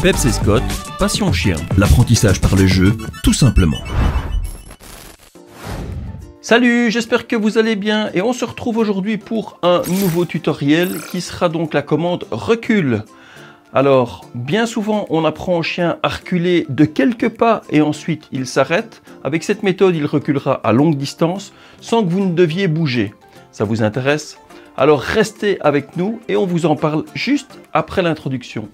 Peps et Scott, passion chien. L'apprentissage par le jeu, tout simplement. Salut, j'espère que vous allez bien et on se retrouve aujourd'hui pour un nouveau tutoriel qui sera donc la commande recul. Alors, bien souvent, on apprend au chien à reculer de quelques pas et ensuite il s'arrête. Avec cette méthode, il reculera à longue distance sans que vous ne deviez bouger. Ça vous intéresse? Alors restez avec nous et on vous en parle juste après l'introduction.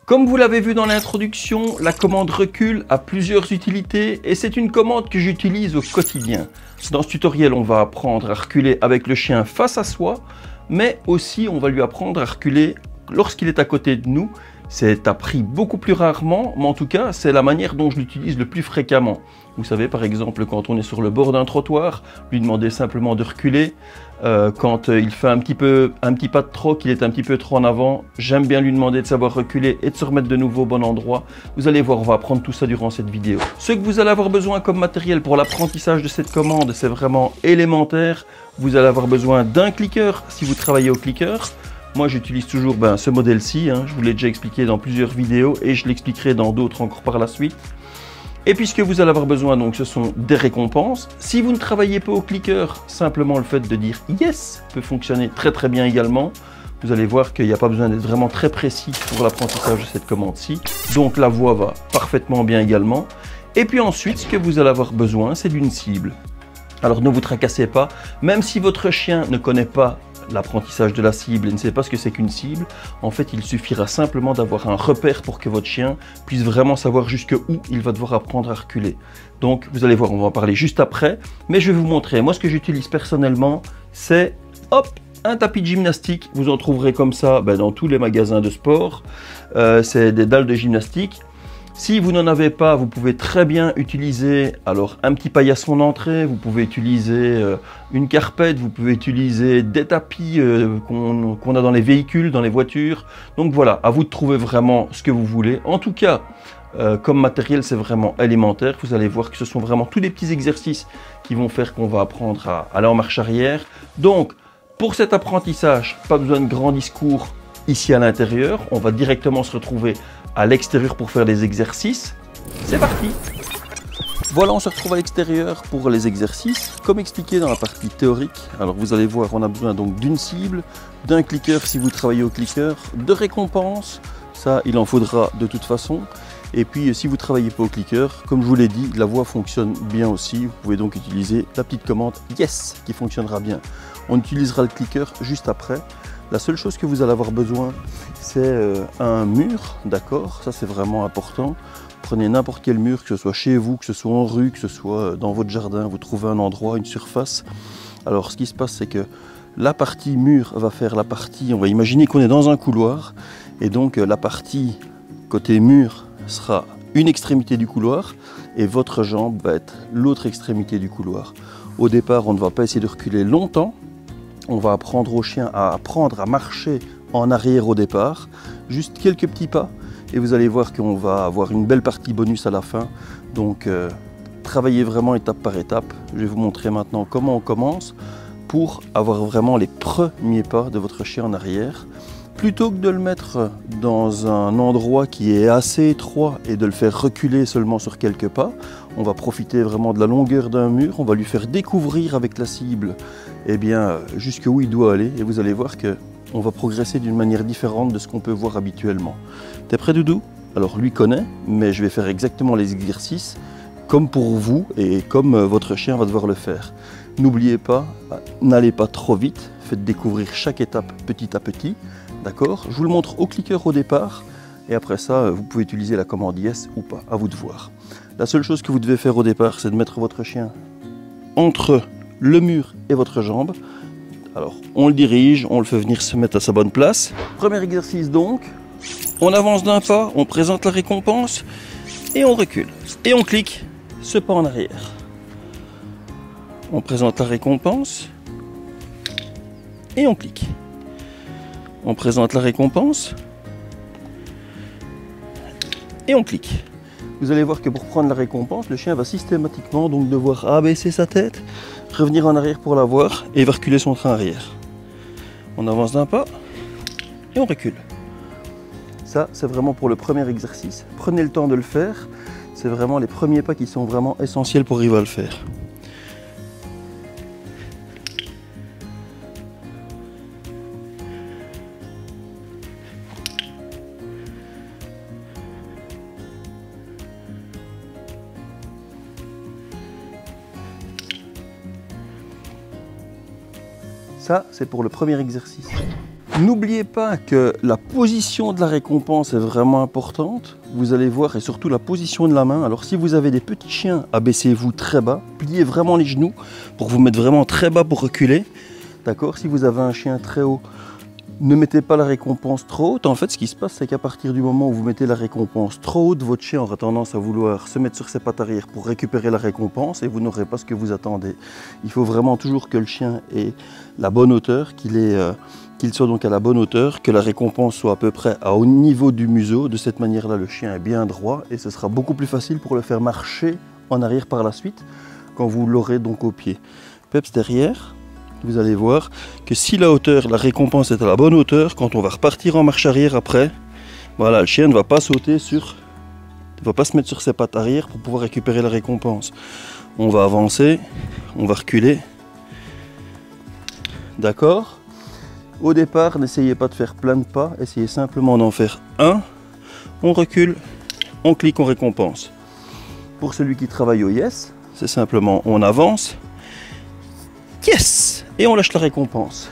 Comme vous l'avez vu dans l'introduction, la commande recul a plusieurs utilités et c'est une commande que j'utilise au quotidien. Dans ce tutoriel, on va apprendre à reculer avec le chien face à soi, mais aussi on va lui apprendre à reculer lorsqu'il est à côté de nous. C'est appris beaucoup plus rarement, mais en tout cas, c'est la manière dont je l'utilise le plus fréquemment. Vous savez, par exemple, quand on est sur le bord d'un trottoir, lui demander simplement de reculer. Quand il fait un petit pas de trop, qu'il est un petit peu trop en avant, j'aime bien lui demander de savoir reculer et de se remettre de nouveau au bon endroit. Vous allez voir, on va apprendre tout ça durant cette vidéo. Ce que vous allez avoir besoin comme matériel pour l'apprentissage de cette commande, c'est vraiment élémentaire. Vous allez avoir besoin d'un clicker si vous travaillez au clicker. Moi, j'utilise toujours ce modèle-ci, je vous l'ai déjà expliqué dans plusieurs vidéos et je l'expliquerai dans d'autres encore par la suite. Et puis ce que vous allez avoir besoin, donc, ce sont des récompenses. Si vous ne travaillez pas au clicker, simplement le fait de dire « yes » peut fonctionner très très bien également. Vous allez voir qu'il n'y a pas besoin d'être vraiment très précis pour l'apprentissage de cette commande-ci. Donc la voix va parfaitement bien également. Et puis ensuite, ce que vous allez avoir besoin, c'est d'une cible. Alors ne vous tracassez pas, même si votre chien ne connaît pas l'apprentissage de la cible et ne sait pas ce que c'est qu'une cible, en fait il suffira simplement d'avoir un repère pour que votre chien puisse vraiment savoir jusqu'où il va devoir apprendre à reculer. Donc vous allez voir, on va en parler juste après, mais je vais vous montrer. Moi ce que j'utilise personnellement, c'est un tapis de gymnastique. Vous en trouverez comme ça dans tous les magasins de sport. C'est des dalles de gymnastique. Si vous n'en avez pas, vous pouvez très bien utiliser un petit paillasson d'entrée, vous pouvez utiliser une carpette, vous pouvez utiliser des tapis qu'on a dans les véhicules, dans les voitures. Donc voilà, à vous de trouver vraiment ce que vous voulez. En tout cas, comme matériel, c'est vraiment élémentaire. Vous allez voir que ce sont vraiment tous les petits exercices qui vont faire qu'on va apprendre à aller en marche arrière. Donc, pour cet apprentissage, pas besoin de grands discours ici à l'intérieur. On va directement se retrouver à l'extérieur pour faire les exercices. C'est parti! Voilà, on se retrouve à l'extérieur pour les exercices, comme expliqué dans la partie théorique. Alors vous allez voir, on a besoin donc d'une cible, d'un clicker si vous travaillez au clicker, de récompenses, ça il en faudra de toute façon. Et puis si vous ne travaillez pas au clicker, comme je vous l'ai dit, la voix fonctionne bien aussi. Vous pouvez donc utiliser la petite commande yes qui fonctionnera bien. On utilisera le clicker juste après. La seule chose que vous allez avoir besoin, c'est un mur, d'accord? Ça c'est vraiment important. Prenez n'importe quel mur, que ce soit chez vous, que ce soit en rue, que ce soit dans votre jardin, vous trouvez un endroit, une surface. Alors ce qui se passe, c'est que la partie mur va faire la partie, on va imaginer qu'on est dans un couloir, et donc la partie côté mur sera une extrémité du couloir, et votre jambe va être l'autre extrémité du couloir. Au départ, on ne va pas essayer de reculer longtemps. On va apprendre au chien à apprendre à marcher en arrière au départ, juste quelques petits pas, et vous allez voir qu'on va avoir une belle partie bonus à la fin. Donc travaillez vraiment étape par étape. Je vais vous montrer maintenant comment on commence pour avoir vraiment les premiers pas de votre chien en arrière. Plutôt que de le mettre dans un endroit qui est assez étroit et de le faire reculer seulement sur quelques pas, on va profiter vraiment de la longueur d'un mur, on va lui faire découvrir avec la cible jusqu'où il doit aller, et vous allez voir qu'on va progresser d'une manière différente de ce qu'on peut voir habituellement. T'es prêt, Doudou? Alors lui connaît, mais je vais faire exactement les exercices comme pour vous et comme votre chien va devoir le faire. N'oubliez pas, n'allez pas trop vite, faites découvrir chaque étape petit à petit, d'accord? Je vous le montre au cliqueur au départ, et après ça, vous pouvez utiliser la commande yes ou pas, à vous de voir. La seule chose que vous devez faire au départ, c'est de mettre votre chien entre le mur et votre jambe. Alors, on le dirige, on le fait venir se mettre à sa bonne place. Premier exercice donc, on avance d'un pas, on présente la récompense, et on recule. Et on clique ce pas en arrière. On présente la récompense et on clique. On présente la récompense et on clique. Vous allez voir que pour prendre la récompense, le chien va systématiquement donc devoir abaisser sa tête, revenir en arrière pour la voir et va reculer son train arrière. On avance d'un pas et on recule. Ça, c'est vraiment pour le premier exercice. Prenez le temps de le faire. C'est vraiment les premiers pas qui sont vraiment essentiels pour arriver à le faire. Ça, c'est pour le premier exercice. N'oubliez pas que la position de la récompense est vraiment importante. Vous allez voir, et surtout la position de la main. Alors si vous avez des petits chiens, abaissez-vous très bas. Pliez vraiment les genoux pour vous mettre vraiment très bas pour reculer. D'accord? Si vous avez un chien très haut, ne mettez pas la récompense trop haute. En fait, ce qui se passe, c'est qu'à partir du moment où vous mettez la récompense trop haute, votre chien aura tendance à vouloir se mettre sur ses pattes arrière pour récupérer la récompense et vous n'aurez pas ce que vous attendez. Il faut vraiment toujours que le chien ait la bonne hauteur, qu'il soit donc à la bonne hauteur, que la récompense soit à peu près au niveau du museau. De cette manière-là, le chien est bien droit et ce sera beaucoup plus facile pour le faire marcher en arrière par la suite quand vous l'aurez donc au pied. Peps derrière. Vous allez voir que si la hauteur, la récompense est à la bonne hauteur, quand on va repartir en marche arrière après, voilà, le chien ne va pas sauter ne va pas se mettre sur ses pattes arrière pour pouvoir récupérer la récompense. On va avancer, on va reculer. D'accord? Au départ, n'essayez pas de faire plein de pas, essayez simplement d'en faire un. On recule, on clique, on récompense. Pour celui qui travaille au yes, c'est simplement on avance. Yes! Et on lâche la récompense.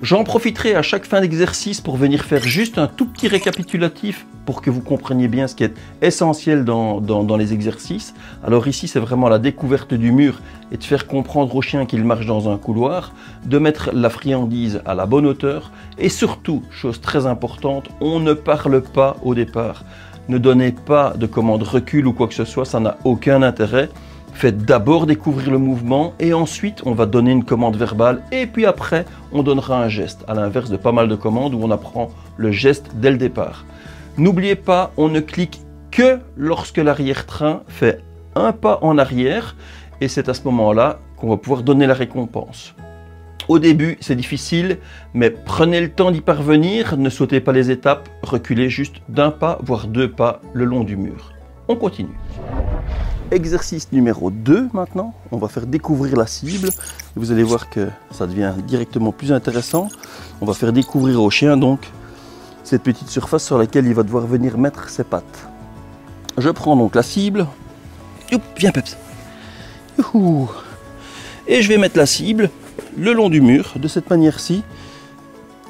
J'en profiterai à chaque fin d'exercice pour venir faire juste un tout petit récapitulatif pour que vous compreniez bien ce qui est essentiel dans les exercices. Alors ici, c'est vraiment la découverte du mur et de faire comprendre au chien qu'il marche dans un couloir, de mettre la friandise à la bonne hauteur et surtout, chose très importante, on ne parle pas au départ. Ne donnez pas de commande recul ou quoi que ce soit, ça n'a aucun intérêt. Faites d'abord découvrir le mouvement et ensuite on va donner une commande verbale et puis après on donnera un geste, à l'inverse de pas mal de commandes où on apprend le geste dès le départ. N'oubliez pas, on ne clique que lorsque l'arrière-train fait un pas en arrière et c'est à ce moment-là qu'on va pouvoir donner la récompense. Au début, c'est difficile, mais prenez le temps d'y parvenir, ne sautez pas les étapes, reculez juste d'un pas, voire deux pas le long du mur. On continue. Exercice numéro 2 maintenant, on va faire découvrir la cible. Vous allez voir que ça devient directement plus intéressant. On va faire découvrir au chien donc cette petite surface sur laquelle il va devoir venir mettre ses pattes. Je prends donc la cible. Youp, viens Peps. Youhou. Et je vais mettre la cible le long du mur de cette manière-ci.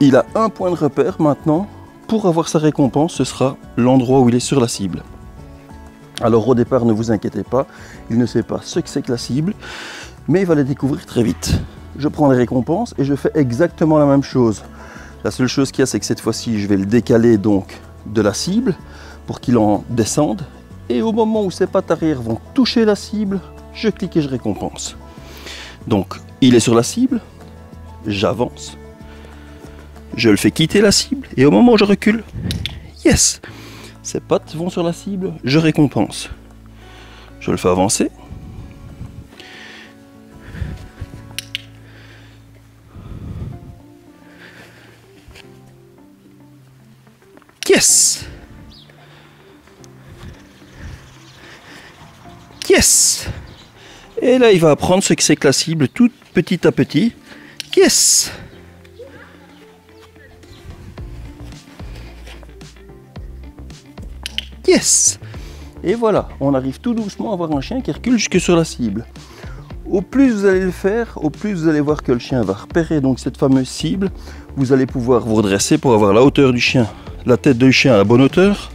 Il a un point de repère maintenant. Pour avoir sa récompense, ce sera l'endroit où il est sur la cible. Alors au départ, ne vous inquiétez pas, il ne sait pas ce que c'est que la cible, mais il va la découvrir très vite. Je prends les récompenses et je fais exactement la même chose. La seule chose qu'il y a, c'est que cette fois-ci, je vais le décaler donc de la cible pour qu'il en descende. Et au moment où ses pattes arrière vont toucher la cible, je clique et je récompense. Donc, il est sur la cible, j'avance, je le fais quitter la cible et au moment où je recule, yes! Ses pattes vont sur la cible, je récompense. Je le fais avancer. Yes! Yes! Et là, il va apprendre ce que c'est que la cible tout petit à petit. Yes! Yes! Et voilà, on arrive tout doucement à avoir un chien qui recule jusque sur la cible. Au plus vous allez le faire, au plus vous allez voir que le chien va repérer donc cette fameuse cible. Vous allez pouvoir vous redresser pour avoir la hauteur du chien, la tête du chien à la bonne hauteur.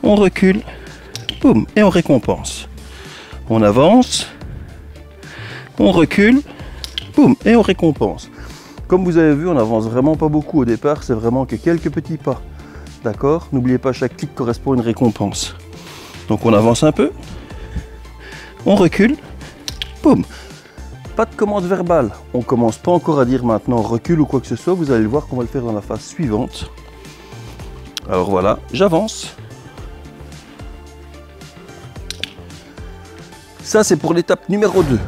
On recule, boum, et on récompense. On avance, on recule, boum, et on récompense. Comme vous avez vu, on n'avance vraiment pas beaucoup au départ, c'est vraiment que quelques petits pas. D'accord? N'oubliez pas, chaque clic correspond à une récompense. Donc on avance un peu, on recule, boum. Pas de commande verbale, on commence pas encore à dire maintenant recule ou quoi que ce soit, vous allez le voir qu'on va le faire dans la phase suivante. Alors voilà, j'avance. Ça c'est pour l'étape numéro 2.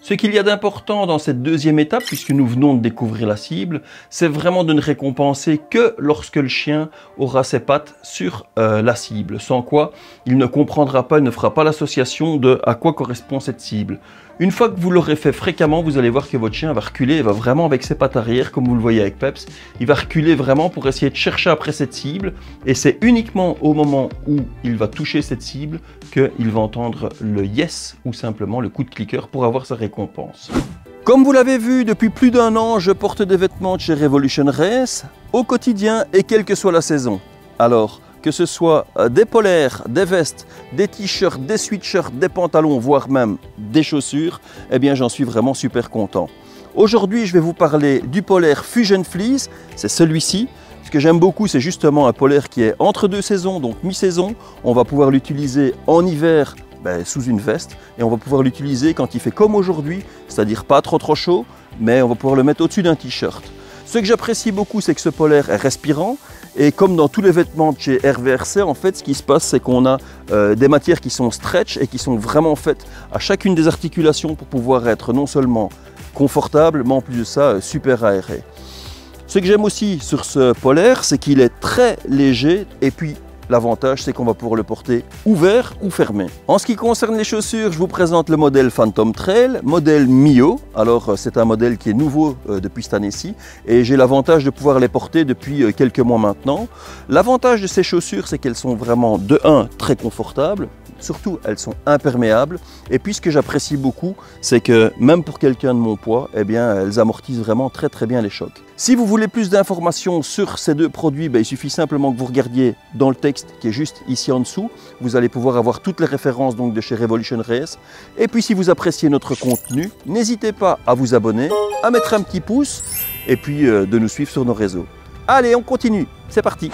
Ce qu'il y a d'important dans cette deuxième étape, puisque nous venons de découvrir la cible, c'est vraiment de ne récompenser que lorsque le chien aura ses pattes sur la cible. Sans quoi, il ne comprendra pas, il ne fera pas l'association de à quoi correspond cette cible. Une fois que vous l'aurez fait fréquemment, vous allez voir que votre chien va reculer, il va vraiment avec ses pattes arrière, comme vous le voyez avec Peps, il va reculer vraiment pour essayer de chercher après cette cible, et c'est uniquement au moment où il va toucher cette cible qu'il va entendre le yes, ou simplement le coup de clicker pour avoir sa récompense. Comme vous l'avez vu, depuis plus d'1 an, je porte des vêtements de chez Revolution Race, au quotidien et quelle que soit la saison. Alors, que ce soit des polaires, des vestes, des t-shirts, des sweatshirts, des pantalons, voire même des chaussures, eh bien j'en suis vraiment super content. Aujourd'hui, je vais vous parler du polaire Fusion Fleece, c'est celui-ci. Ce que j'aime beaucoup, c'est justement un polaire qui est entre deux saisons, donc mi-saison. On va pouvoir l'utiliser en hiver sous une veste et on va pouvoir l'utiliser quand il fait comme aujourd'hui, c'est-à-dire pas trop chaud, mais on va pouvoir le mettre au-dessus d'un t-shirt. Ce que j'apprécie beaucoup, c'est que ce polaire est respirant. Et comme dans tous les vêtements de chez RVRC, en fait, ce qui se passe, c'est qu'on a des matières qui sont stretch et qui sont vraiment faites à chacune des articulations pour pouvoir être non seulement confortable, mais en plus de ça, super aéré. Ce que j'aime aussi sur ce polaire, c'est qu'il est très léger et puis l'avantage, c'est qu'on va pouvoir le porter ouvert ou fermé. En ce qui concerne les chaussures, je vous présente le modèle Phantom Trail, modèle Mio. Alors, c'est un modèle qui est nouveau depuis cette année-ci et j'ai l'avantage de pouvoir les porter depuis quelques mois maintenant. L'avantage de ces chaussures, c'est qu'elles sont vraiment de 1 très confortables. Surtout, elles sont imperméables. Et puis, ce que j'apprécie beaucoup, c'est que même pour quelqu'un de mon poids, eh bien, elles amortissent vraiment très bien les chocs. Si vous voulez plus d'informations sur ces deux produits, il suffit simplement que vous regardiez dans le texte qui est juste ici en dessous. Vous allez pouvoir avoir toutes les références donc, de chez Revolution Race. Et puis, si vous appréciez notre contenu, n'hésitez pas à vous abonner, à mettre un petit pouce et puis de nous suivre sur nos réseaux. Allez, on continue. C'est parti.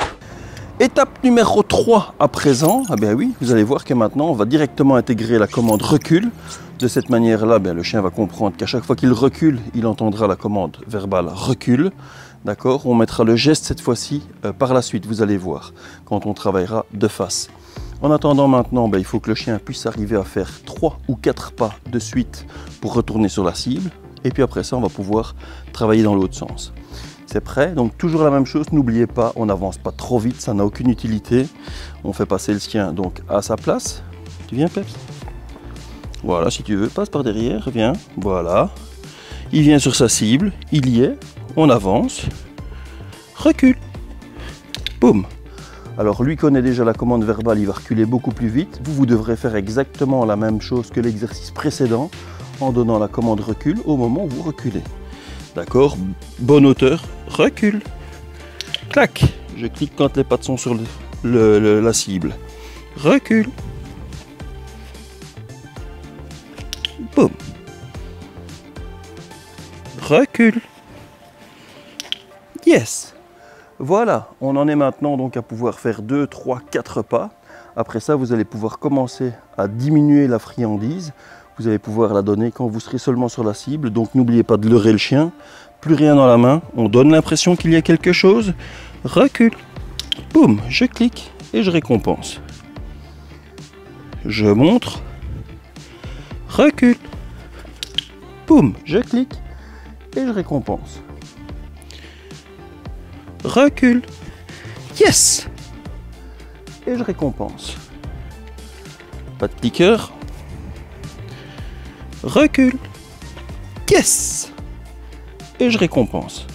Étape numéro 3 à présent, ah bien oui, vous allez voir que maintenant on va directement intégrer la commande recul. De cette manière-là, le chien va comprendre qu'à chaque fois qu'il recule, il entendra la commande verbale recul. D'accord? On mettra le geste cette fois-ci par la suite, vous allez voir, quand on travaillera de face. En attendant maintenant, il faut que le chien puisse arriver à faire 3 ou 4 pas de suite pour retourner sur la cible. Et puis après ça, on va pouvoir travailler dans l'autre sens. C'est prêt, donc toujours la même chose, n'oubliez pas, on n'avance pas trop vite, ça n'a aucune utilité. On fait passer le chien donc à sa place. Tu viens, Peps? Voilà, si tu veux, passe par derrière, viens, voilà. Il vient sur sa cible, il y est, on avance, recule, boum. Alors lui connaît déjà la commande verbale, il va reculer beaucoup plus vite. Vous devrez faire exactement la même chose que l'exercice précédent en donnant la commande recul au moment où vous reculez. D'accord, bonne hauteur, recule, clac, je clique quand les pattes sont sur la cible, recule, boum, recule, yes. Voilà, on en est maintenant donc à pouvoir faire 2, 3, 4 pas. Après ça, vous allez pouvoir commencer à diminuer la friandise. Vous allez pouvoir la donner quand vous serez seulement sur la cible. Donc n'oubliez pas de leurrer le chien. Plus rien dans la main. On donne l'impression qu'il y a quelque chose. Recule. Boum. Je clique et je récompense. Je montre. Recule. Boum. Je clique et je récompense. Recule. Yes. Et je récompense. Pas de clicker. Recule, yes, et je récompense.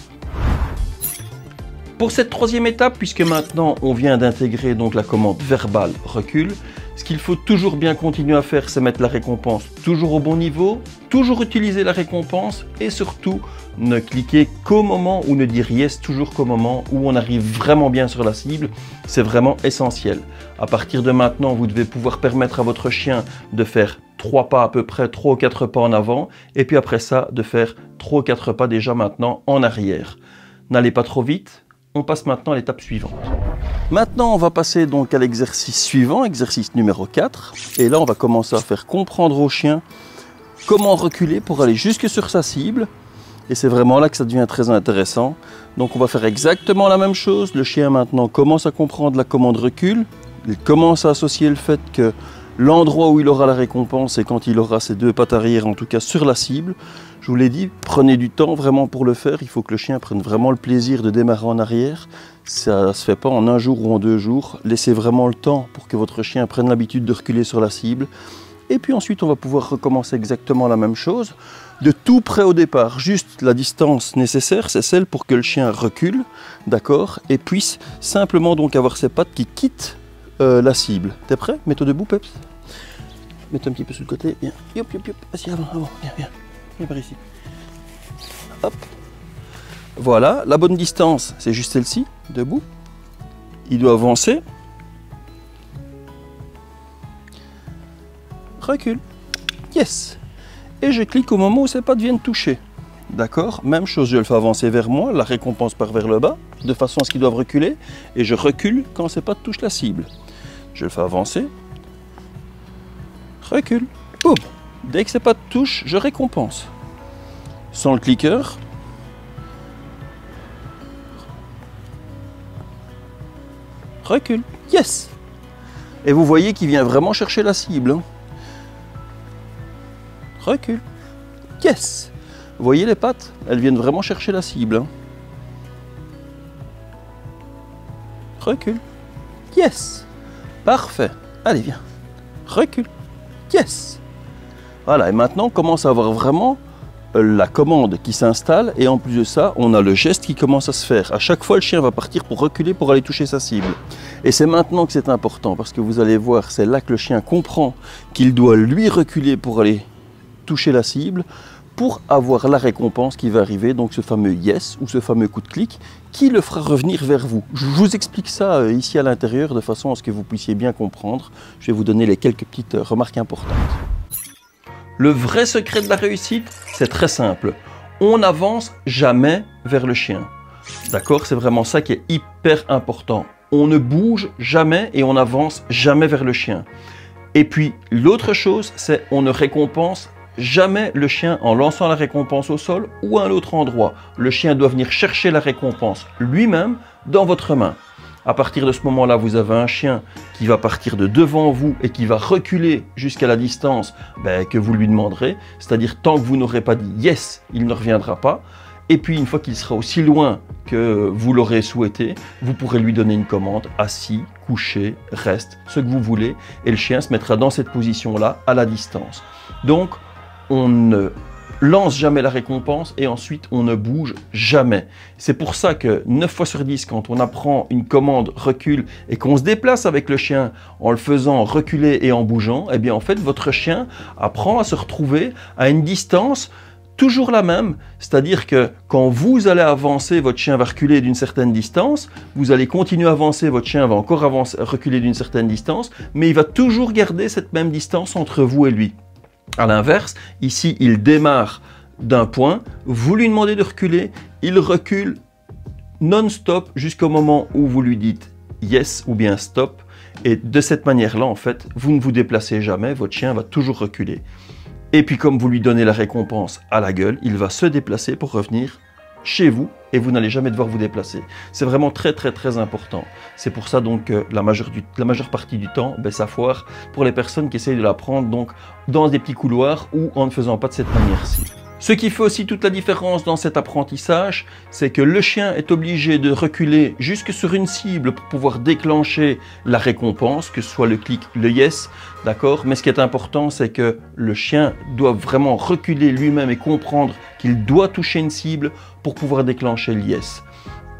Pour cette troisième étape, puisque maintenant on vient d'intégrer donc la commande verbale recul, ce qu'il faut toujours bien continuer à faire, c'est mettre la récompense toujours au bon niveau, toujours utiliser la récompense et surtout ne cliquer qu'au moment ou ne dire yes toujours qu'au moment où on arrive vraiment bien sur la cible. C'est vraiment essentiel. À partir de maintenant, vous devez pouvoir permettre à votre chien de faire 3 pas à peu près, 3 ou 4 pas en avant et puis après ça, de faire 3 ou 4 pas déjà maintenant en arrière. N'allez pas trop vite, on passe maintenant à l'étape suivante. Maintenant, on va passer donc à l'exercice suivant, exercice numéro 4. Et là, on va commencer à faire comprendre au chien comment reculer pour aller jusque sur sa cible. Et c'est vraiment là que ça devient très intéressant. Donc, on va faire exactement la même chose. Le chien, maintenant, commence à comprendre la commande recul. Il commence à associer le fait que l'endroit où il aura la récompense, c'est quand il aura ses 2 pattes arrière, en tout cas sur la cible. Je vous l'ai dit, prenez du temps vraiment pour le faire. Il faut que le chien prenne vraiment le plaisir de démarrer en arrière. Ça ne se fait pas en 1 jour ou en 2 jours. Laissez vraiment le temps pour que votre chien prenne l'habitude de reculer sur la cible. Et puis ensuite, on va pouvoir recommencer exactement la même chose. De tout près au départ, juste la distance nécessaire, c'est celle pour que le chien recule, d'accord, et puisse simplement donc avoir ses pattes qui quittent la cible. T'es prêt? Mets-toi debout, Peps. Mets-toi un petit peu sur le côté. Bien. Yop, yop, yop. Vas-y, avant. Viens, viens. Viens par ici. Hop. Voilà, la bonne distance, c'est juste celle-ci, debout. Il doit avancer. Recule. Yes. Et je clique au moment où ses pattes viennent toucher. D'accord? Même chose, je le fais avancer vers moi, la récompense part vers le bas, de façon à ce qu'ils doivent reculer. Et je recule quand ses pattes touchent la cible. Je le fais avancer. Recule. Boum. Dès que ses pattes touchent, je récompense. Sans le clicker. Recule. Yes. Et vous voyez qu'il vient vraiment chercher la cible. Hein. Recule. Yes. Vous voyez les pattes? Elles viennent vraiment chercher la cible. Hein. Recule. Yes. Parfait. Allez, viens. Recule. Yes. Voilà, et maintenant, on commence à avoir vraiment la commande qui s'installe. Et en plus de ça, on a le geste qui commence à se faire. À chaque fois, le chien va partir pour reculer, pour aller toucher sa cible. Et c'est maintenant que c'est important, parce que vous allez voir, c'est là que le chien comprend qu'il doit lui reculer pour aller toucher la cible, pour avoir la récompense qui va arriver, donc ce fameux yes ou ce fameux coup de clic qui le fera revenir vers vous. Je vous explique ça ici à l'intérieur de façon à ce que vous puissiez bien comprendre. Je vais vous donner les quelques petites remarques importantes. Le vrai secret de la réussite, c'est très simple. On n'avance jamais vers le chien. D'accord? C'est vraiment ça qui est hyper important. On ne bouge jamais et on n'avance jamais vers le chien. Et puis l'autre chose, c'est on ne récompense jamais le chien en lançant la récompense au sol ou à un autre endroit. Le chien doit venir chercher la récompense lui-même dans votre main. À partir de ce moment-là, vous avez un chien qui va partir de devant vous et qui va reculer jusqu'à la distance que vous lui demanderez. C'est-à-dire tant que vous n'aurez pas dit yes, il ne reviendra pas. Et puis une fois qu'il sera aussi loin que vous l'aurez souhaité, vous pourrez lui donner une commande assis, couché, reste, ce que vous voulez. Et le chien se mettra dans cette position-là à la distance. Donc, on ne lance jamais la récompense et ensuite on ne bouge jamais. C'est pour ça que 9 fois sur 10, quand on apprend une commande recule et qu'on se déplace avec le chien en le faisant reculer et en bougeant, eh bien en fait votre chien apprend à se retrouver à une distance toujours la même, c'est-à-dire que quand vous allez avancer, votre chien va reculer d'une certaine distance, vous allez continuer à avancer, votre chien va encore reculer d'une certaine distance, mais il va toujours garder cette même distance entre vous et lui. A l'inverse, ici, il démarre d'un point, vous lui demandez de reculer, il recule non-stop jusqu'au moment où vous lui dites yes ou bien stop. Et de cette manière-là, en fait, vous ne vous déplacez jamais, votre chien va toujours reculer. Et puis comme vous lui donnez la récompense à la gueule, il va se déplacer pour revenir chez vous et vous n'allez jamais devoir vous déplacer. C'est vraiment très important. C'est pour ça donc que la majeure partie du temps, ça foire pour les personnes qui essayent de l'apprendre donc dans des petits couloirs ou en ne faisant pas de cette manière-ci. Ce qui fait aussi toute la différence dans cet apprentissage, c'est que le chien est obligé de reculer jusque sur une cible pour pouvoir déclencher la récompense, que ce soit le clic, le yes, d'accord? Mais ce qui est important, c'est que le chien doit vraiment reculer lui-même et comprendre qu'il doit toucher une cible pour pouvoir déclencher le yes.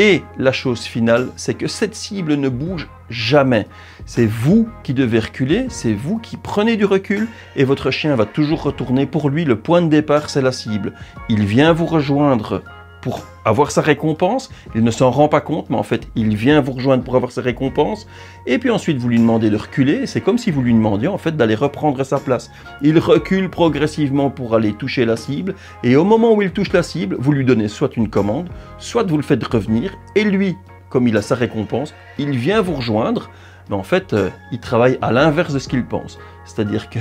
Et la chose finale, c'est que cette cible ne bouge jamais. C'est vous qui devez reculer, c'est vous qui prenez du recul et votre chien va toujours retourner. Pour lui, le point de départ, c'est la cible. Il vient vous rejoindre pour avoir sa récompense, il ne s'en rend pas compte, mais en fait, il vient vous rejoindre pour avoir sa récompense, et puis ensuite, vous lui demandez de reculer, c'est comme si vous lui demandiez, en fait, d'aller reprendre sa place. Il recule progressivement pour aller toucher la cible, et au moment où il touche la cible, vous lui donnez soit une commande, soit vous le faites revenir, et lui, comme il a sa récompense, il vient vous rejoindre, mais en fait, il travaille à l'inverse de ce qu'il pense. C'est-à-dire que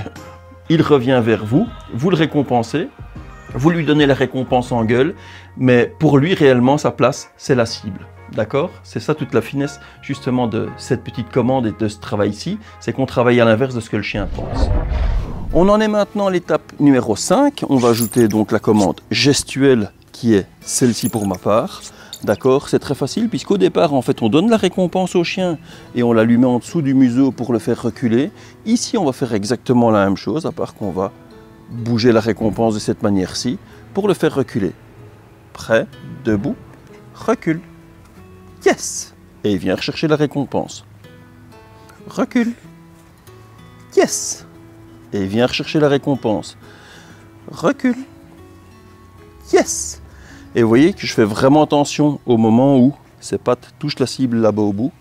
il revient vers vous, vous le récompensez, vous lui donnez la récompense en gueule, mais pour lui, réellement, sa place, c'est la cible. D'accord? C'est ça toute la finesse, justement, de cette petite commande et de ce travail-ci, c'est qu'on travaille à l'inverse de ce que le chien pense. On en est maintenant à l'étape numéro 5. On va ajouter donc la commande gestuelle, qui est celle-ci pour ma part. D'accord? C'est très facile, puisqu'au départ, en fait, on donne la récompense au chien et on la lui met en dessous du museau pour le faire reculer. Ici, on va faire exactement la même chose, à part qu'on va bouger la récompense de cette manière-ci pour le faire reculer. Prêt, debout, recule. Yes! Et il vient rechercher la récompense. Recule. Yes! Et il vient rechercher la récompense. Recule. Yes! Et vous voyez que je fais vraiment attention au moment où ses pattes touchent la cible là-bas au bout.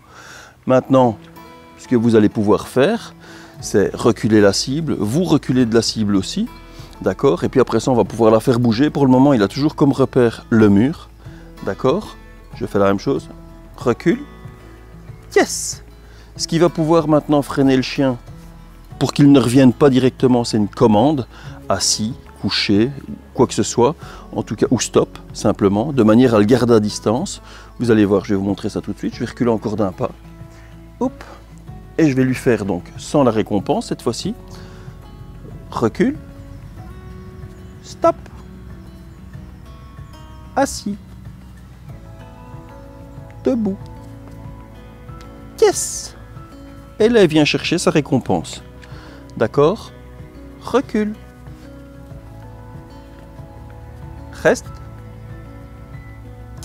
Maintenant, ce que vous allez pouvoir faire, c'est reculer la cible, vous reculez de la cible aussi, d'accord? Et puis après ça, on va pouvoir la faire bouger. Pour le moment, il a toujours comme repère le mur, d'accord? Je fais la même chose, recule, yes! Ce qui va pouvoir maintenant freiner le chien pour qu'il ne revienne pas directement, c'est une commande, assis, couché, quoi que ce soit, en tout cas, ou stop, simplement, de manière à le garder à distance. Vous allez voir, je vais vous montrer ça tout de suite, je vais reculer encore d'un pas, hop! Et je vais lui faire donc, sans la récompense cette fois-ci, recule, stop, assis, debout, yes. Et là, il vient chercher sa récompense. D'accord? Recule, reste,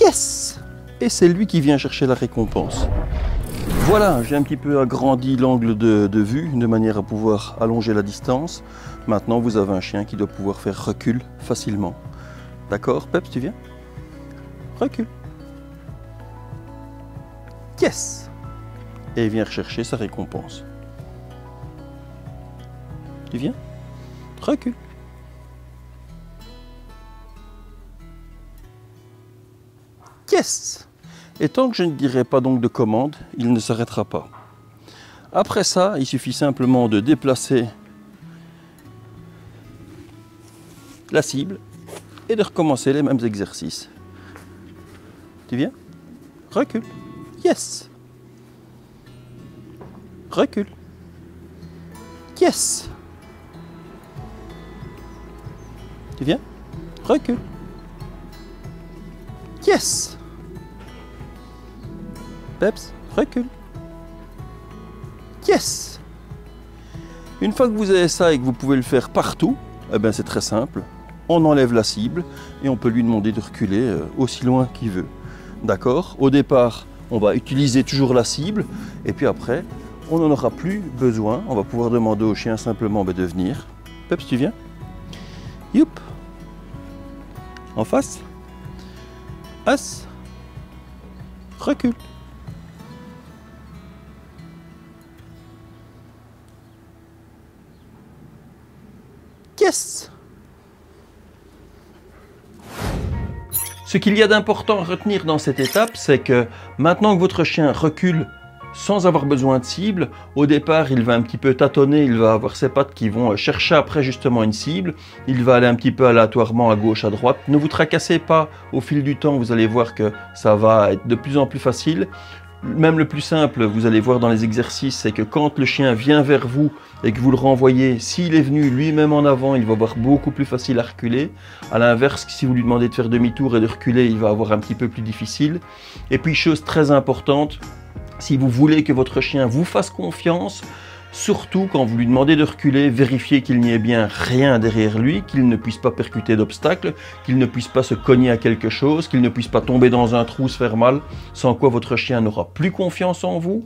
yes. Et c'est lui qui vient chercher la récompense. Voilà, j'ai un petit peu agrandi l'angle de vue de manière à pouvoir allonger la distance. Maintenant, vous avez un chien qui doit pouvoir faire recul facilement. D'accord, Peps, tu viens? Recule. Yes! Et il vient rechercher sa récompense. Tu viens? Recule. Yes! Et tant que je ne dirai pas donc de commande, il ne s'arrêtera pas. Après ça, il suffit simplement de déplacer la cible et de recommencer les mêmes exercices. Tu viens? Recule. Yes. Recule. Yes. Tu viens? Recule. Yes. Peps, recule. Yes. Une fois que vous avez ça et que vous pouvez le faire partout, eh ben c'est très simple. On enlève la cible et on peut lui demander de reculer aussi loin qu'il veut. D'accord? Au départ, on va utiliser toujours la cible et puis après, on n'en aura plus besoin. On va pouvoir demander au chien simplement de venir. Peps, tu viens? Youp. En face. As. Recule. Yes. Ce qu'il y a d'important à retenir dans cette étape, c'est que maintenant que votre chien recule sans avoir besoin de cible, au départ il va un petit peu tâtonner, il va avoir ses pattes qui vont chercher après justement une cible, il va aller un petit peu aléatoirement à gauche, à droite. Ne vous tracassez pas, au fil du temps vous allez voir que ça va être de plus en plus facile. Même le plus simple, vous allez voir dans les exercices, c'est que quand le chien vient vers vous et que vous le renvoyez, s'il est venu lui-même en avant, il va avoir beaucoup plus facile à reculer. À l'inverse, si vous lui demandez de faire demi-tour et de reculer, il va avoir un petit peu plus difficile. Et puis, chose très importante, si vous voulez que votre chien vous fasse confiance, Surtout quand vous lui demandez de reculer, vérifiez qu'il n'y ait bien rien derrière lui, qu'il ne puisse pas percuter d'obstacles, qu'il ne puisse pas se cogner à quelque chose, qu'il ne puisse pas tomber dans un trou, se faire mal, sans quoi votre chien n'aura plus confiance en vous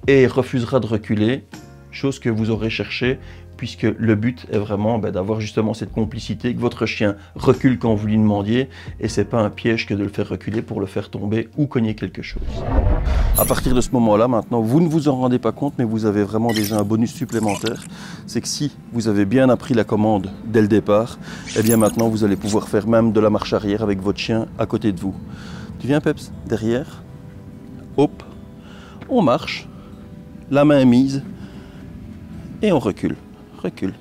et refusera de reculer, chose que vous aurez cherchée, puisque le but est vraiment d'avoir justement cette complicité, que votre chien recule quand vous lui demandiez, et c'est pas un piège que de le faire reculer pour le faire tomber ou cogner quelque chose. À partir de ce moment-là, maintenant, vous ne vous en rendez pas compte, mais vous avez vraiment déjà un bonus supplémentaire, c'est que si vous avez bien appris la commande dès le départ, et bien maintenant vous allez pouvoir faire même de la marche arrière avec votre chien à côté de vous. Tu viens Peps, derrière, hop, on marche, la main mise, et on recule. Recule.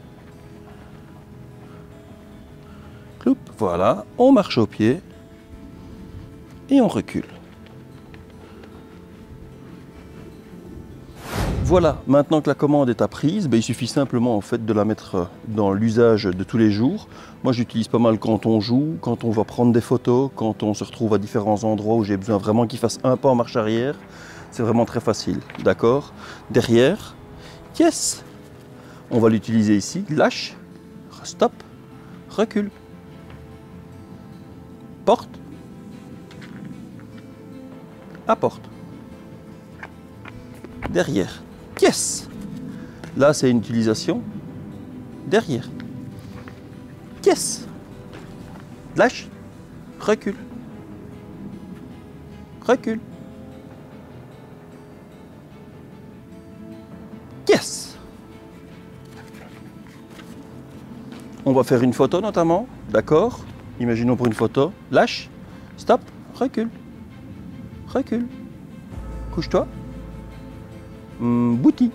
Cloup, voilà, on marche au pied et on recule. Voilà, maintenant que la commande est apprise, il suffit simplement en fait de la mettre dans l'usage de tous les jours. Moi j'utilise pas mal quand on joue, quand on va prendre des photos, quand on se retrouve à différents endroits où j'ai besoin vraiment qu'il fasse un pas en marche arrière. C'est vraiment très facile, d'accord? Derrière, yes! On va l'utiliser ici, lâche, stop, recule, porte, apporte, derrière, yes. Là c'est une utilisation, derrière, yes, lâche, recule, recule, yes. On va faire une photo notamment, d'accord? Imaginons pour une photo, lâche, stop, recule, recule, couche-toi, bouti,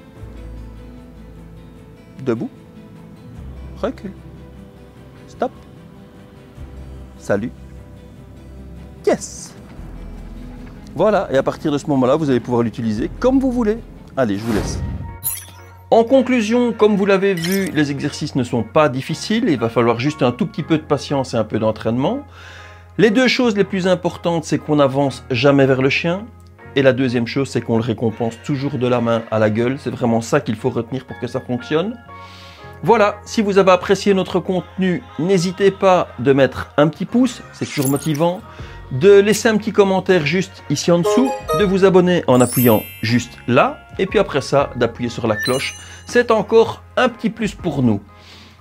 debout, recule, stop, salut, yes. Voilà, et à partir de ce moment-là, vous allez pouvoir l'utiliser comme vous voulez. Allez, je vous laisse. En conclusion, comme vous l'avez vu, les exercices ne sont pas difficiles, il va falloir juste un tout petit peu de patience et un peu d'entraînement. Les deux choses les plus importantes, c'est qu'on n'avance jamais vers le chien, et la deuxième chose, c'est qu'on le récompense toujours de la main à la gueule. C'est vraiment ça qu'il faut retenir pour que ça fonctionne. Voilà, si vous avez apprécié notre contenu, n'hésitez pas de mettre un petit pouce, c'est toujours motivant, de laisser un petit commentaire juste ici en dessous, de vous abonner en appuyant juste là, et puis après ça, d'appuyer sur la cloche. C'est encore un petit plus pour nous.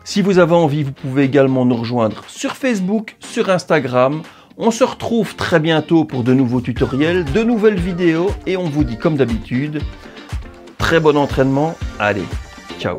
Si vous avez envie, vous pouvez également nous rejoindre sur Facebook, sur Instagram. On se retrouve très bientôt pour de nouveaux tutoriels, de nouvelles vidéos, et on vous dit comme d'habitude, très bon entraînement. Allez, ciao!